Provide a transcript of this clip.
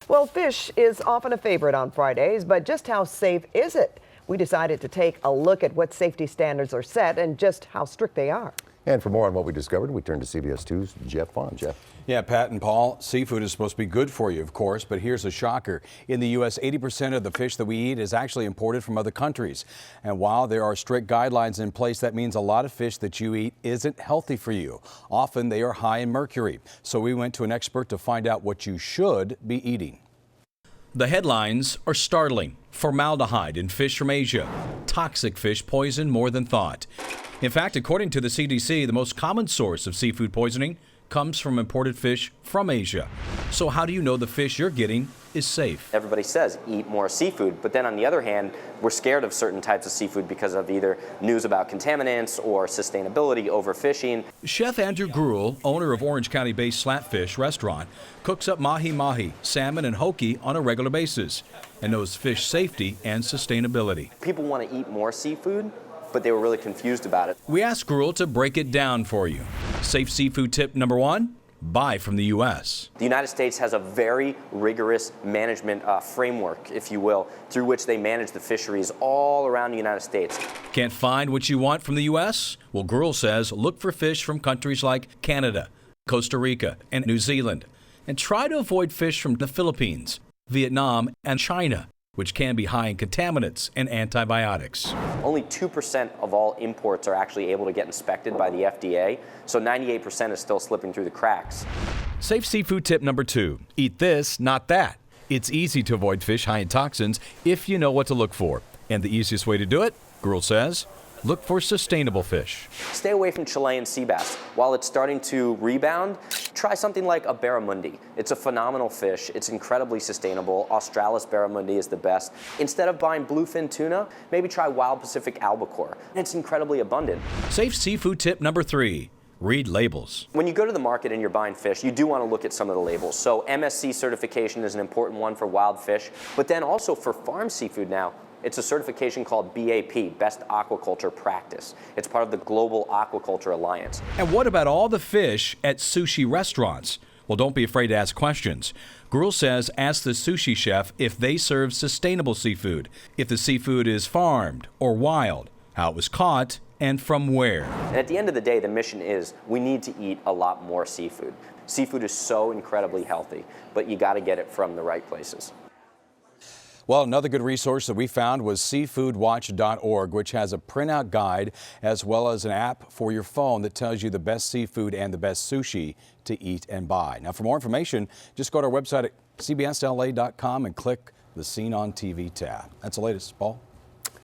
Well, fish is often a favorite on Fridays, but just how safe is it? We decided to take a look at what safety standards are set and just how strict they are. And for more on what we discovered, we turn to CBS 2's Jeff Vaughn. Jeff. Yeah, Pat and Paul, seafood is supposed to be good for you, of course, but here's a shocker. In the U.S., 80% of the fish that we eat is actually imported from other countries. And while there are strict guidelines in place, that means a lot of fish that you eat isn't healthy for you. Often they are high in mercury. So we went to an expert to find out what you should be eating. The headlines are startling. Formaldehyde in fish from Asia. Toxic fish poison more than thought. In fact, according to the CDC, the most common source of seafood poisoning comes from imported fish from Asia. So how do you know the fish you're getting is safe? Everybody says eat more seafood, but then on the other hand, we're scared of certain types of seafood because of either news about contaminants or sustainability, overfishing. Chef Andrew Gruel, owner of Orange County-based Slapfish restaurant, cooks up mahi-mahi, salmon, and hoki on a regular basis and knows fish safety and sustainability. People want to eat more seafood, but they were really confused about it. We asked Gruel to break it down for you. Safe seafood tip number 1, buy from the U.S. The United States has a very rigorous management framework, if you will, through which they manage the fisheries all around the United States. Can't find what you want from the U.S.? Well, Gruel says look for fish from countries like Canada, Costa Rica, and New Zealand. And try to avoid fish from the Philippines, Vietnam, and China, which can be high in contaminants and antibiotics. Only 2% of all imports are actually able to get inspected by the FDA, so 98% is still slipping through the cracks. Safe seafood tip number 2, eat this, not that. It's easy to avoid fish high in toxins if you know what to look for. And the easiest way to do it, Gruel says, look for sustainable fish. Stay away from Chilean sea bass. While it's starting to rebound, try something like a barramundi. It's a phenomenal fish. It's incredibly sustainable. Australis barramundi is the best. Instead of buying bluefin tuna, maybe try wild Pacific albacore. It's incredibly abundant. Safe seafood tip number 3, read labels. When you go to the market and you're buying fish, you do want to look at some of the labels. So MSC certification is an important one for wild fish, but then also for farm seafood now, it's a certification called BAP, Best Aquaculture Practice. It's part of the Global Aquaculture Alliance. And what about all the fish at sushi restaurants? Well, don't be afraid to ask questions. Gruel says ask the sushi chef if they serve sustainable seafood, if the seafood is farmed or wild, how it was caught, and from where. And at the end of the day, the mission is we need to eat a lot more seafood. Seafood is so incredibly healthy, but you got to get it from the right places. Well, another good resource that we found was seafoodwatch.org, which has a printout guide as well as an app for your phone that tells you the best seafood and the best sushi to eat and buy. Now, for more information, just go to our website at cbsla.com and click the Scene on TV tab. That's the latest. Paul?